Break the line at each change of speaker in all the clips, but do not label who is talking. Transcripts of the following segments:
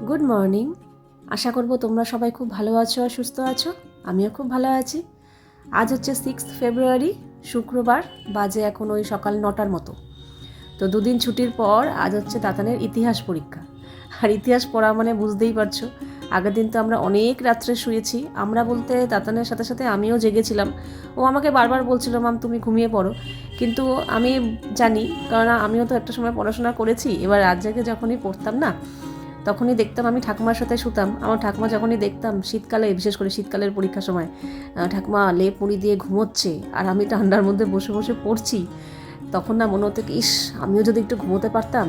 Good morning. আশা করব তোমরা সবাই খুব ভালো আছো আর সুস্থ আছো। আমিও খুব ভালো আছি। আজ হচ্ছে 6 ফেব্রুয়ারি, শুক্রবার। বাজে এখন ওই সকাল 9টার মতো। তো দুদিন ছুটির পর আজ হচ্ছে তাতানের ইতিহাস পরীক্ষা। আর ইতিহাস পড়া মানে বুঝতেই পারছো, আগের দিন তো আমরা অনেক রাত্রে শুয়েছি। আমরা বলতে তাতানের সাথে সাথে আমিও জেগেছিলাম। ও আমাকে বারবার বলছিল, মাম তুমি ঘুমিয়ে পড়ো। কিন্তু আমি জানি, কারণ আমিও তো একটা সময় পড়াশোনা করেছি। এবার রাত জেগে যখনই পড়তাম না, তখনই দেখতাম আমি ঠাকুমার সাথে শুতাম। আমার ঠাকুমা যখনই দেখতাম শীতকালে, বিশেষ করে শীতকালের পরীক্ষার সময়, ঠাকুমা লেপ মুড়ি দিয়ে ঘুমোচ্ছে আর আমি ঠান্ডার মধ্যে বসে বসে পড়ছি, তখন না মনে হতো কি, ইস আমিও যদি একটু ঘুমোতে পারতাম।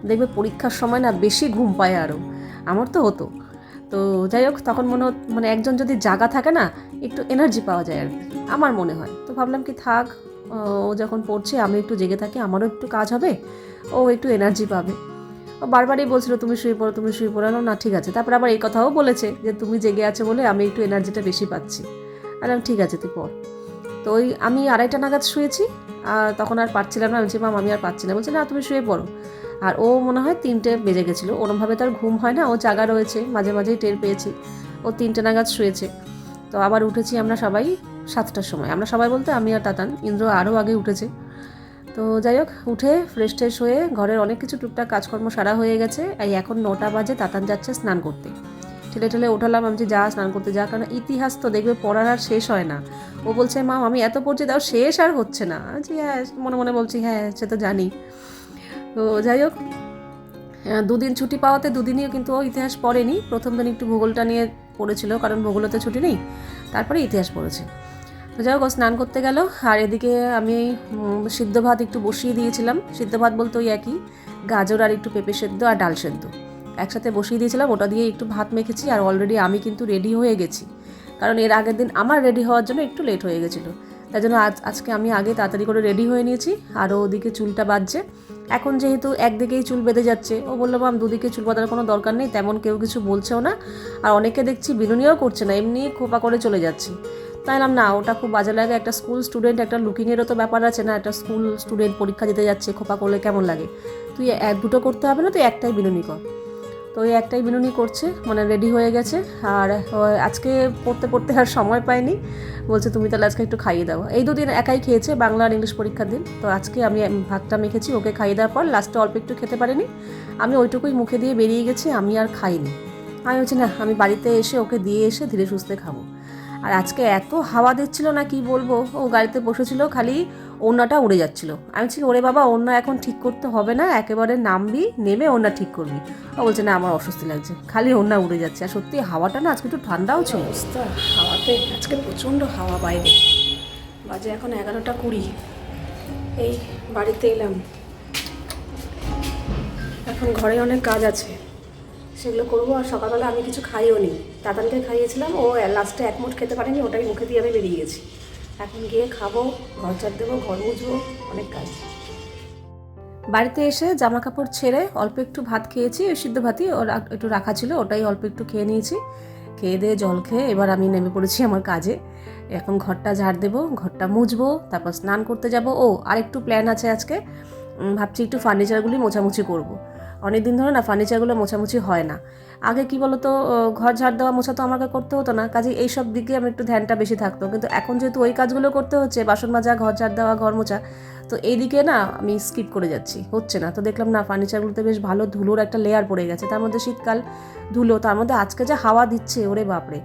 দেখবে পরীক্ষার সময় না বেশি ঘুম পায় আরও। আমার তো হতো। তো যাই হোক, তখন মানে একজন যদি জাগা থাকে না, একটু এনার্জি পাওয়া যায় আর কি, আমার মনে হয়। তো ভাবলাম কি থাক, ও যখন পড়ছে আমি একটু জেগে থাকি, আমারও একটু কাজ হবে, ও একটু এনার্জি পাবে। ও বারবারই বলছিল তুমি শুয়ে পড়ো, তুমি শুয়ে পড়ো। না ঠিক আছে। তারপর আবার এই কথাও বলেছে যে তুমি জেগে আছো বলে আমি একটু এনার্জিটা বেশি পাচ্ছি। আর ঠিক আছে তুই পড়। তো ওই আমি 2:30 নাগাদ শুয়েছি। আর তখন আর পারছিলাম না। আমি বলছি মাম আমি আর পারছি না। বলছে না তুমি শুয়ে পড়ো। আর ও মনে হয় 3টে বেজে গেছিলো। ওরমভাবে তার ঘুম হয় না, ও জাগা রয়েছে, মাঝে মাঝেই টের পেয়েছি। ও 3টে নাগাদ শুয়েছে। তো আবার উঠেছি আমরা সবাই 7টার সময়। আমরা সবাই বলতে আমি আর তাতান, ইন্দ্র আরও আগে উঠেছে। তো যাই হোক, উঠে ফ্রেশ ট্রেশ হয়ে ঘরের অনেক কিছু টুকটাক কাজকর্ম সারা হয়ে গেছে। এই এখন 9টা বাজে, তাতান যাচ্ছে স্নান করতে। ঠেলে ঠেলে ওঠালাম, আমি যা স্নান করতে যা, কারণ ইতিহাস তো দেখবে পড়ার আর শেষ হয় না। ও বলছে মাম আমি এত পড়ছি তাও শেষ আর হচ্ছে না। আচ্ছা হ্যাঁ, মনে মনে বলছি হ্যাঁ সে তো জানি। তো যাই হোক, দুদিন ছুটি পাওয়াতে দুদিনই কিন্তু ও ইতিহাস পড়েনি। প্রথম দিন একটু ভূগোলটা নিয়ে পড়েছিল, কারণ ভূগোলতে ছুটি নেই। তারপরে ইতিহাস পড়েছে। তো যাই হোক, ও স্নান করতে গেল। আর এদিকে আমি সিদ্ধ ভাত একটু বসিয়ে দিয়েছিলাম। সিদ্ধ ভাত বলতে ওই একই, গাজর আর একটু পেঁপে সেদ্ধ আর ডাল সেদ্ধ একসাথে বসিয়ে দিয়েছিলাম। ওটা দিয়ে একটু ভাত মেখেছি। আর অলরেডি আমি কিন্তু রেডি হয়ে গেছি, কারণ এর আগের দিন আমার রেডি হওয়ার জন্য একটু লেট হয়ে গেছিলো। তাই জন্য আজকে আমি আগে তাড়াতাড়ি করে রেডি হয়ে নিয়েছি। আর ওদিকে চুলটা বাঁধছে। এখন যেহেতু একদিকেই চুল বেঁধে যাচ্ছে, ও বললো মাম দুদিকে চুল বাঁধার কোনো দরকার নেই, তেমন কেউ কিছু বলছেও না। আর অনেকে দেখছি বিনুনিও করছে না, এমনি খোপা করে চলে যাচ্ছি। তাইলাম না, ওটা খুব বাজে লাগে। একটা স্কুল স্টুডেন্ট, একটা লুকিংয়েরও তো ব্যাপার আছে না। একটা স্কুল স্টুডেন্ট পরীক্ষা দিতে যাচ্ছে, খোপা করলে কেমন লাগে? তুই দুটো করতে হবে না, তুই একটাই বিনুনি কর। তো ওই একটাই বিনুনি করছে, মানে রেডি হয়ে গেছে। আর আজকে পড়তে পড়তে আর সময় পায়নি। বলছে তুমি তাহলে আজকে একটু খাইয়ে দাও। এই দুদিন একাই খেয়েছে, বাংলা আর ইংলিশ পরীক্ষার দিন। তো আজকে আমি ভাতটা মেখেছি, ওকে খাইয়ে দেওয়ার পর লাস্টে অল্প একটু খেতে পারিনি। আমি ওইটুকুই মুখে দিয়ে বেরিয়ে গেছি, আমি আর খাইনি। আমি বলছি না, আমি বাড়িতে এসে ওকে দিয়ে এসে ধীরে সুস্থে খাবো। আর আজকে এত হাওয়া দিচ্ছিল না, কি বলবো। ও গাড়িতে বসেছিল, খালি ওড়নাটা উড়ে যাচ্ছিল। আমি বলছি ওরে বাবা, ওড়না এখন ঠিক করতে হবে না, একেবারে নামবি, নেমে ওড়না ঠিক করবি। ও বলছে না আমার অস্বস্তি লাগছে, খালি ওড়না উড়ে যাচ্ছে। আর সত্যি হাওয়াটা না আজকে একটু ঠান্ডাও ছিল। অবস্থা হাওয়াতে আজকে প্রচণ্ড হাওয়া বাইরে। বাজে এখন 11টা 20। এই বাড়িতে এলাম। এখন ঘরে অনেক কাজ আছে, সেগুলো করবো। আর সকালবেলা আমি কিছু খাইও নি, দাদানকে খাইয়েছিলাম। ও লাস্টে এক মুঠ খেতে পারেনি, ওটাই মুখে দিয়ে আমি বেরিয়ে গেছি। এখন গিয়ে খাবো, ঘর ঝাড় দেবো, ঘর মুছবো, অনেক কাজ। বাড়িতে এসে জামা কাপড় ছেড়ে অল্প একটু ভাত খেয়েছি, ওই সিদ্ধ ভাতই একটু রাখা ছিল, ওটাই অল্প একটু খেয়ে নিয়েছি। খেয়ে দিয়ে জল খেয়ে এবার আমি নেমে পড়েছি আমার কাজে। এখন ঘরটা ঝাড় দেবো, ঘরটা মুছবো, তারপর স্নান করতে যাব। ও আরেকটু প্ল্যান আছে আজকে, ভাবছি একটু ফার্নিচারগুলি মোছামুছি করব। অনেক দিন ধরে না ফার্নিচারগুলো মোছামুছি হয় না। আগে কি বলতো, ঘর ঝাড় দেওয়া মোছা তো আমাকে করতে হতো না, কাজে এইসব দিকে আমি একটু ধ্যানটা বেশি থাকতো। কিন্তু এখন যেহেতু ওই কাজগুলো করতে হচ্ছে, বাসন মাজা, ঘর ঝাড় দেওয়া, ঘর মোছা, তো এইদিকে না আমি স্কিপ করে যাচ্ছি, হচ্ছে না। তো দেখলাম না ফার্নিচারগুলোতে বেশ ভালো ধুলোর একটা লেয়ার পড়ে গেছে, তার মধ্যে শীতকাল, ধুলো, তার মধ্যে আজকে যা হাওয়া দিচ্ছে, ওরে বাপরে।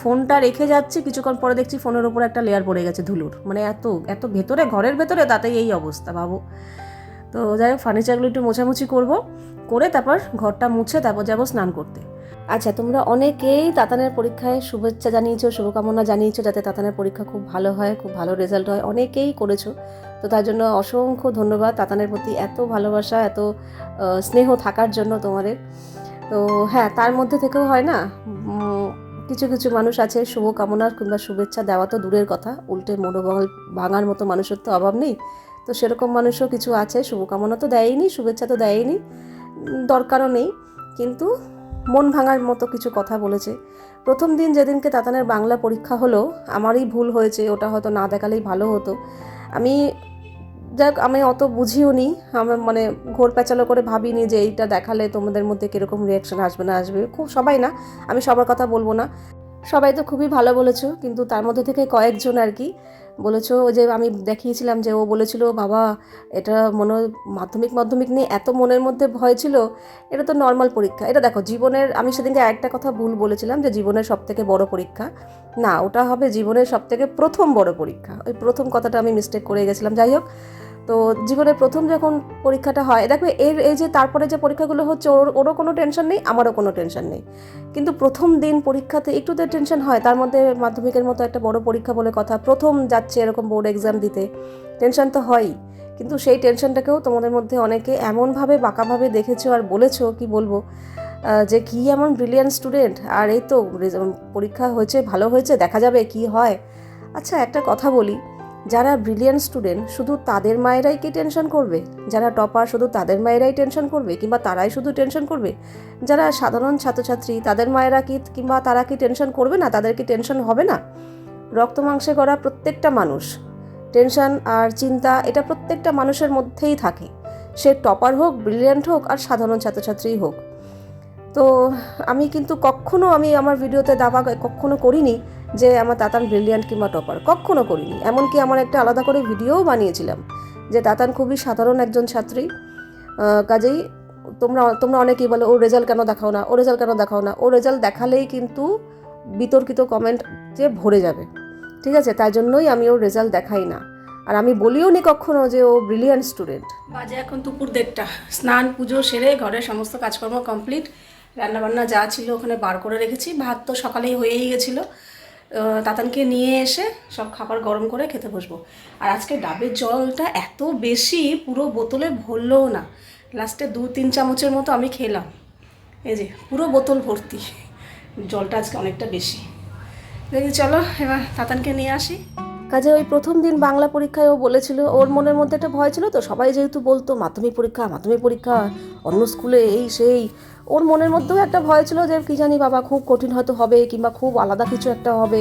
ফোনটা রেখে যাচ্ছি, কিছুক্ষণ পরে দেখছি ফোনের ওপর একটা লেয়ার পড়ে গেছে ধুলোর, মানে এত এত ভেতরে, ঘরের ভেতরে, তাতে এই অবস্থা ভাবো। তো যাই হোক, ফার্নিচারগুলো একটু মোছামুছি করবো, করে তারপর ঘরটা মুছে তারপর যাবো স্নান করতে। আচ্ছা, তোমরা অনেকেই তাতানের পরীক্ষায় শুভেচ্ছা জানিয়েছো, শুভকামনা জানিয়েছো, যাতে তাতানের পরীক্ষা খুব ভালো হয়, খুব ভালো রেজাল্ট হয়, অনেকেই করেছো। তো তার জন্য অসংখ্য ধন্যবাদ, তাতানের প্রতি এত ভালোবাসা, এত স্নেহ থাকার জন্য তোমাদের। তো হ্যাঁ, তার মধ্যে থেকেও হয় না, কিছু কিছু মানুষ আছে শুভকামনা কিংবা শুভেচ্ছা দেওয়া তো দূরের কথা, উল্টে মনোবল ভাঙার মতো মানুষের তো অভাব নেই। তো সেরকম মানুষও কিছু আছে, শুভকামনা তো দেয়নি, শুভেচ্ছা তো দেয়নি, দরকারও নেই, কিন্তু মন ভাঙার মতো কিছু কথা বলেছে। প্রথম দিন যেদিনকে তাতানের বাংলা পরীক্ষা হলো, আমারই ভুল হয়েছে, ওটা হয়তো না দেখালেই ভালো হতো। আমি যাক আমি অত বুঝিও নি, আমার মানে ঘোর পেঁচালো করে ভাবিনি যে এইটা দেখালে তোমাদের মধ্যে কীরকম রিয়াকশান আসবে না আসবে। খুব সবাই না, আমি সবার কথা বলবো না, সবাই তো খুবই ভালো বলেছো, কিন্তু তার মধ্যে থেকে কয়েকজন আর কি বলেছো। যে আমি দেখিয়েছিলাম যে ও বলেছিল বাবা এটা মনে হয় মাধ্যমিক নিয়ে এত মনের মধ্যে ভয় ছিল, এটা তো নর্মাল পরীক্ষা। এটা দেখো জীবনের, আমি সেদিনকে একটা কথা ভুল বলেছিলাম যে জীবনের সবথেকে বড় পরীক্ষা, না ওটা হবে জীবনের সবথেকে প্রথম বড় পরীক্ষা। ওই প্রথম কথাটা আমি মিস্টেক করে গেছিলাম। যাই হোক, তো জীবনের প্রথম যখন পরীক্ষাটা হয় দেখবে এই যে তারপরে যে পরীক্ষাগুলো হচ্ছে ওরও কোনো টেনশন নেই, আমারও কোনো টেনশন নেই, কিন্তু প্রথম দিন পরীক্ষাতে একটু তো টেনশন হয়। তার মধ্যে মাধ্যমিকের মতো একটা বড় পরীক্ষা বলে কথা, প্রথম যাচ্ছে এরকম বোর্ড এক্সাম দিতে, টেনশন তো হয়ই। কিন্তু সেই টেনশনটাকেও তোমাদের মধ্যে অনেকে এমনভাবে বাঁকাভাবে দেখেছো আর বলেছো কি বলবো, যে কি এমন ব্রিলিয়ান্ট স্টুডেন্ট, আর এই তো পরীক্ষা হয়েছে, ভালো হয়েছে, দেখা যাবে কি হয়। আচ্ছা একটা কথা বলি, যারা ব্রিলিয়ান্ট স্টুডেন্ট শুধু তাদের মায়েরাই কি টেনশন করবে? যারা টপার শুধু তাদের মায়েরাই টেনশন করবে, কিংবা তারাই শুধু টেনশন করবে? যারা সাধারণ ছাত্রছাত্রী তাদের মায়েরা কি কিংবা তারা কি টেনশন করবে না? তাদের কি টেনশন হবে না? রক্ত মাংসে গড়া প্রত্যেকটা মানুষ, টেনশন আর চিন্তা এটা প্রত্যেকটা মানুষের মধ্যেই থাকে, সে টপার হোক, ব্রিলিয়ান্ট হোক, আর সাধারণ ছাত্রছাত্রীই হোক। তো আমি কিন্তু কখনো আমি আমার ভিডিওতে দাবা কখনো করিনি যে আমার তাতান ব্রিলিয়ান্ট কিংবা টপার, কখনো করিনি। এমনকি আমার একটা আলাদা করে ভিডিওও বানিয়েছিলাম যে তাতান খুবই সাধারণ একজন ছাত্রী। কাজেই তোমরা অনেকেই বলো ও রেজাল্ট কেন দেখাও না, ও রেজাল্ট কেন দেখাও না। ও রেজাল্ট দেখালেই কিন্তু বিতর্কিত কমেন্ট যে ভরে যাবে, ঠিক আছে? তাই জন্যই আমি ওর রেজাল্ট দেখাই না, আর আমি বলিও নি কখনো যে ও ব্রিলিয়ান্ট স্টুডেন্ট। বাজে এখন দুপুর 1:30, স্নান পুজো সেরে ঘরের সমস্ত কাজকর্ম কমপ্লিট, রান্নাবান্না যা ছিল ওখানে বার করে রেখেছি, ভাত তো সকালেই হয়েই গেছিলো। তাতানকে নিয়ে এসে সব খাবার গরম করে খেতে বসবো। আর আজকে ডাবের জলটা এত বেশি, পুরো বোতলে ভরলেও না, লাস্টে 2-3 চামচের মতো আমি খেলাম। এই যে পুরো বোতল ভর্তি, জলটা আজকে অনেকটা বেশি। দেখি চলো এবার তাতানকে নিয়ে আসি। কাজে ওই প্রথম দিন বাংলা পরীক্ষায় ও বলেছিল, ওর মনের মধ্যে একটা ভয় ছিল তো, সবাই যেহেতু বলতো মাধ্যমিক পরীক্ষা অন্য স্কুলে এই সেই, ওর মনের মধ্যেও একটা ভয় ছিল যে কী জানি বাবা খুব কঠিন হয়তো হবে, কিংবা খুব আলাদা কিছু একটা হবে।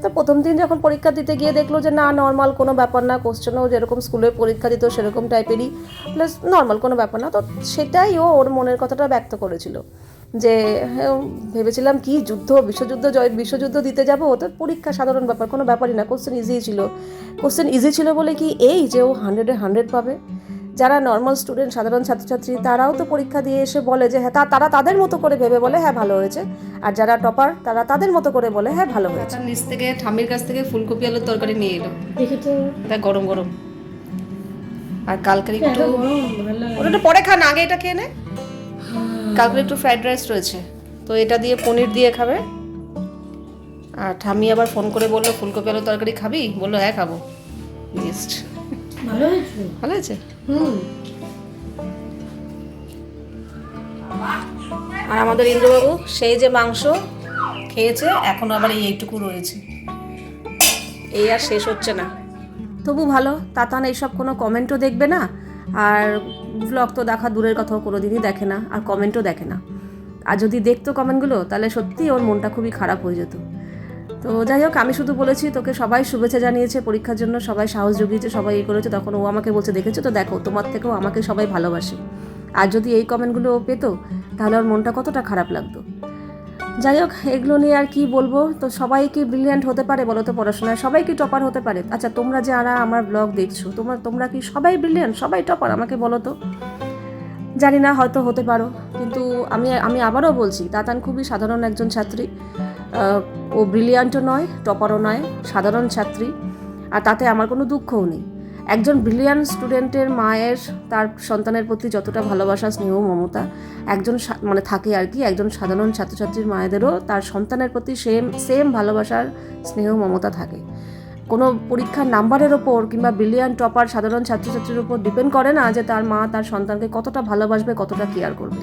তো প্রথম দিন যখন পরীক্ষা দিতে গিয়ে দেখলো যে না, নর্মাল কোনো ব্যাপার না, কোশ্চেনও যেরকম স্কুলে পরীক্ষা দিত সেরকম টাইপেরই, প্লাস নর্মাল কোনো ব্যাপার না। তো সেটাই ওর মনের কথাটা ব্যক্ত করেছিল যে ভেবেছিলাম কি বিশ্বযুদ্ধ দিতে যাবো, তো পরীক্ষা সাধারণ ব্যাপার, কোনো ব্যাপারই না, কোশ্চেন ইজি ছিল বলে কি এই যে ও 100-এ 100 পাবে। যারা নর্মাল স্টুডেন্ট, সাধারণ ছাত্রছাত্রী, তারাও তো পরীক্ষা দিয়ে এসে বলে যে হ্যাঁ, তারা তাদের মতো করে ভেবে বলে হ্যাঁ ভালো হয়েছে, আর যারা টপার তারা তাদের মতো করে বলে হ্যাঁ ভালো হয়েছে। নিচ থেকে ঠাম্মির কাছ থেকে ফুলকপি আলুর তরকারি নিয়ে এলো, দেখি তো গরম গরম। আর কালকে একটু ওটা পরে খান, আগে এটা খেয়ে নে। কালকে একটু ফ্রাইড রাইস রয়েছে, তো এটা দিয়ে পনির দিয়ে খাবে। আর ঠাম্মি আবার ফোন করে বললো ফুলকপি আলুর তরকারি খাবি, বললো হ্যাঁ খাবো। বেস্ট, ভালো হয়েছে। আর আমাদের ইন্দ্রবাবু সেই যে মাংস খেয়েছে, এখনো আবার এইটুকু রয়েছে, এই আর শেষ হচ্ছে না। তবু ভালো, তাতান এইসব কোনো কমেন্টও দেখবে না, আর ব্লগ তো দেখা দূরের কথাও কোনো দিনই দেখে না, আর কমেন্টও দেখে না। আর যদি দেখতো কমেন্টগুলো তাহলে সত্যি ওর মনটা খুবই খারাপ হয়ে যেত। তো যাই হোক, আমি শুধু বলেছি তোকে সবাই শুভেচ্ছা জানিয়েছে পরীক্ষার জন্য, সবাই সাহস জুগিয়েছে, সবাই এই করেছে। তখন ও আমাকে বলছে দেখেছো তো, দেখো তোমার থেকেও আমাকে সবাই ভালোবাসে। আর যদি এই কমেন্টগুলো ও পেতো তাহলে ওর মনটা কতটা খারাপ লাগতো। যাই হোক, এগুলো নিয়ে আর কি বলবো। তো সবাই কি ব্রিলিয়ান্ট হতে পারে বলো তো পড়াশোনায়? সবাই কি টপার হতে পারে? আচ্ছা তোমরা যারা আমার ব্লগ দেখছো, তোমরা কি সবাই ব্রিলিয়ান্ট, সবাই টপার? আমাকে বলো তো। জানি না, হয়তো হতে পারো, কিন্তু আমি আবারও বলছি তাতান খুবই সাধারণ একজন ছাত্রী। ও ব্রিলিয়ান্টও নয়, টপারও নয়, সাধারণ ছাত্রী। আর তাতে আমার কোনো দুঃখও নেই। একজন ব্রিলিয়ান্ট স্টুডেন্টের মায়ের তার সন্তানের প্রতি যতটা ভালোবাসা, স্নেহ, মমতা একজন মানে থাকে আর কি, একজন সাধারণ ছাত্রছাত্রীর মায়েদেরও তার সন্তানের প্রতি সেম ভালোবাসার, স্নেহ, মমতা থাকে। কোনো পরীক্ষার নাম্বারের ওপর কিংবা ব্রিলিয়ান্ট টপার সাধারণ ছাত্রছাত্রীর ওপর ডিপেন্ড করে না যে তার মা তার সন্তানকে কতটা ভালোবাসবে, কতটা কেয়ার করবে,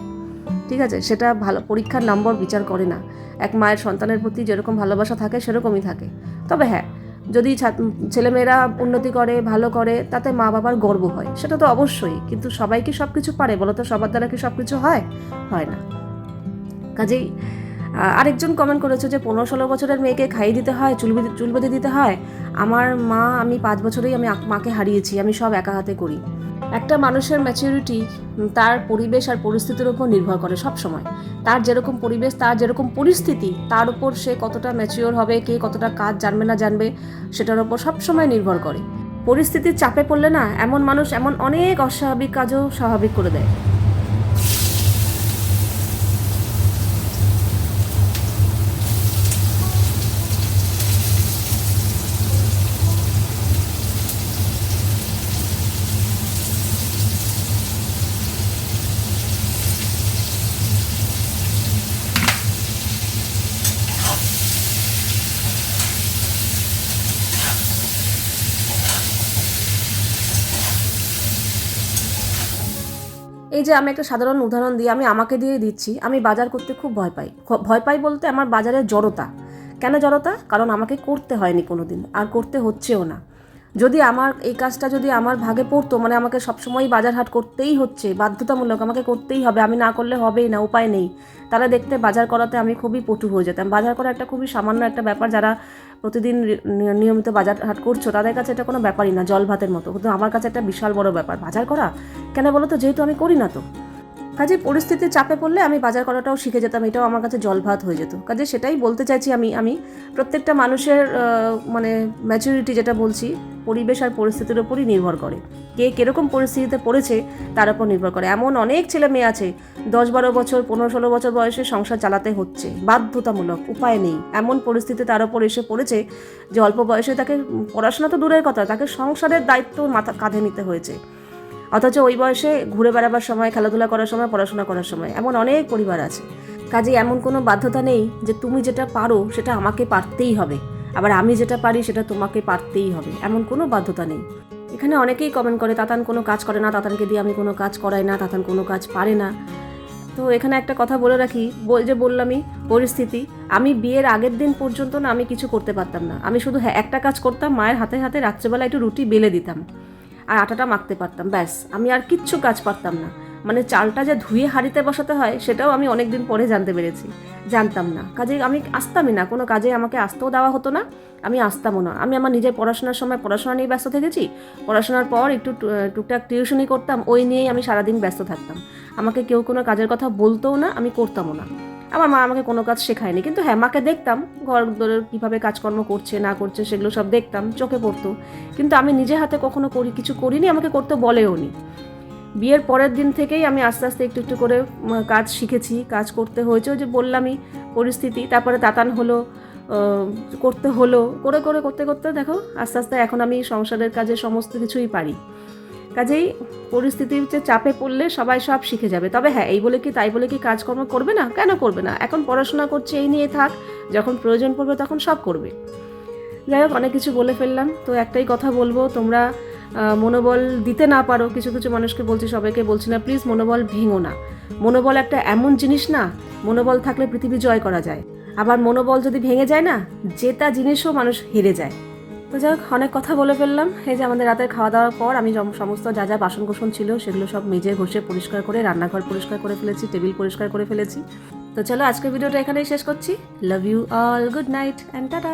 ঠিক আছে? সেটা ভালো পরীক্ষার নম্বর বিচার করে না। এক মায়ের সন্তানের প্রতি যেরকম ভালোবাসা থাকে সেরকমই থাকে। তবে হ্যাঁ, যদি ছেলেমেয়েরা উন্নতি করে, ভালো করে, তাতে মা বাবার গর্ব হয়, সেটা তো অবশ্যই। কিন্তু সবাই কি সব কিছু পারে বলো তো? সবার দ্বারা কি সব কিছু হয়? হয় না। কাজেই আরেকজন কমেন্ট করেছে যে 15-16 বছরের মেয়েকে খাইয়ে দিতে হয়, চুল বেঁধে দিতে হয়। আমার মা, আমি 5 বছরেই আমি মাকে হারিয়েছি, আমি সব একা হাতে করি। একটা মানুষের ম্যাচিউরিটি তার পরিবেশ আর পরিস্থিতির উপর নির্ভর করে সব সময়। তার যেরকম পরিবেশ, তার যেরকম পরিস্থিতি, তার উপর সে কতটা ম্যাচিওর হবে, কে কতটা কাজ জানবে না জানবে, সেটার উপর সবসময় নির্ভর করে। পরিস্থিতির চাপে পড়লে না, এমন মানুষ এমন অনেক অস্বাভাবিক কাজও স্বাভাবিক করে দেয়। এই যে আমি একটা সাধারণ উদাহরণ দিই, আমি আমাকে দিয়েই দিচ্ছি। আমি বাজার করতে খুব ভয় পাই। ভয় পাই বলতে আমার বাজারের জড়তা। কেন জড়তা? কারণ আমাকে করতে হয়নি কোনো দিন, আর করতে হচ্ছেও না। যদি আমার এই কাজটা যদি আমার ভাগে পড়তো, মানে আমাকে সবসময়ই বাজার হাট করতেই হচ্ছে, বাধ্যতামূলক আমাকে করতেই হবে, আমি না করলে হবেই না, উপায় নেই, তাহলে দেখতে বাজার করাতে আমি খুবই পটু হয়ে যেতাম। বাজার করা একটা খুবই সামান্য একটা ব্যাপার। যারা প্রতিদিন নিয়মিত বাজার হাট করছো তাদের কাছে এটা কোনো ব্যাপারই না, জল ভাতের মতো। কিন্তু আমার কাছে একটা বিশাল বড় ব্যাপার বাজার করা। কেন বলো তো? যেহেতু আমি করি না। তো কাজে পরিস্থিতির চাপে পড়লে আমি বাজার করাটাও শিখে যেতাম, এটাও আমার কাছে জল ভাত হয়ে যেত। কাজে সেটাই বলতে চাইছি আমি প্রত্যেকটা মানুষের মানে ম্যাচুরিটি যেটা বলছি, পরিবেশ আর পরিস্থিতির ওপরই নির্ভর করে। কে কীরকম পরিস্থিতিতে পড়েছে তার উপর নির্ভর করে। এমন অনেক ছেলে মেয়ে আছে 10-12 বছর, 15-16 বছর বয়সে সংসার চালাতে হচ্ছে, বাধ্যতামূলক, উপায় নেই। এমন পরিস্থিতি তার উপর এসে পড়েছে যে অল্প বয়সে তাকে পড়াশোনা তো দূরের কথা, তাকে সংসারের দায়িত্ব কাঁধে নিতে হয়েছে। অথচ ওই বয়সে ঘুরে বেড়াবার সময়, খেলাধুলা করার সময়, পড়াশোনা করার সময় এমন অনেক পরিবার আছে। কাজে এমন কোনো বাধ্যতা নেই যে তুমি যেটা পারো সেটা আমাকে পারতেই হবে, আবার আমি যেটা পারি সেটা তোমাকে পারতেই হবে, এমন কোনো বাধ্যতা নেই। এখানে অনেকেই কমেন্ট করে তাতান কোনো কাজ করে না, তাতানকে দিয়ে আমি কোনো কাজ করাই না, তাতান কোনো কাজ পারে না। তো এখানে একটা কথা বলে রাখি, বললামই পরিস্থিতি। আমি বিয়ের আগের দিন পর্যন্ত না আমি কিছু করতে পারতাম না। আমি শুধু একটা কাজ করতাম, মায়ের হাতে হাতে রাত্রেবেলা একটু রুটি বেলে দিতাম আর আটাটা মাখতে পারতাম, ব্যাস। আমি আর কিচ্ছু কাজ পারতাম না। মানে চালটা যে ধুয়ে হাঁড়িতে বসাতে হয় সেটাও আমি অনেক দিন পরে জানতে পেরেছি, জানতাম না। কাজে আমি আসতামই না, কোনো কাজে আমাকে আসতেও দেওয়া হতো না, আমি আসতামও না। আমি আমার নিজের পড়াশোনার সময় পড়াশোনা নিয়ে ব্যস্ত থেকেছি, পড়াশোনার পর একটু টুকটাক টিউশনি করতাম, ওই নিয়েই আমি সারাদিন ব্যস্ত থাকতাম। আমাকে কেউ কোনো কাজের কথা বলতেও না, আমি করতামও না। আমার মা আমাকে কোনো কাজ শেখায়নি, কিন্তু হ্যাঁ, মাকে দেখতাম ঘর কীভাবে কাজকর্ম করছে না করছে সেগুলো সব দেখতাম, চোখে পড়তো। কিন্তু আমি নিজে হাতে কখনো কিছু করিনি, আমাকে করতে বলেও নি। বিয়ের পরের দিন থেকেই আমি আস্তে আস্তে একটু একটু করে কাজ শিখেছি, কাজ করতে হয়েছে, ওই যে বললামই পরিস্থিতি। তারপরে তাতান হলো, করতে হলো, করতে করতে দেখো আস্তে আস্তে এখন আমি সংসারের কাজে সমস্ত কিছুই পারি। কাজেই পরিস্থিতির যে চাপে পড়লে সবাই সব শিখে যাবে। তবে হ্যাঁ, এই বলে কি তাই বলে কি কাজকর্ম করবে না? কেন করবে না? এখন পড়াশোনা করছে, এই নিয়ে থাক, যখন প্রয়োজন পড়বে তখন সব করবে। যাই হোক, অনেক কিছু বলে ফেললাম। তো একটাই কথা বলবো, তোমরা মনোবল দিতে না পারো, কিছু কিছু মানুষকে বলছি, সবাইকে বলছি না, প্লিজ মনোবল ভেঙো না। মনোবল একটা এমন জিনিস না, মনোবল থাকলে পৃথিবী জয় করা যায়। আবার মনোবল যদি ভেঙে যায় না, জেতা জিনিসও মানুষ হেরে যায়। তো যাই হোক, অনেক কথা বলে ফেললাম। এই যে আমাদের রাতের খাওয়া দাওয়ার পর আমি সমস্ত যা যা বাসনকোসন ছিল সেগুলো সব মেজে ঘষে পরিষ্কার করে, রান্নাঘর পরিষ্কার করে ফেলেছি, টেবিল পরিষ্কার করে ফেলেছি। তো চলো, আজকের ভিডিওটা এখানেই শেষ করছি। Love you all, good night and tata.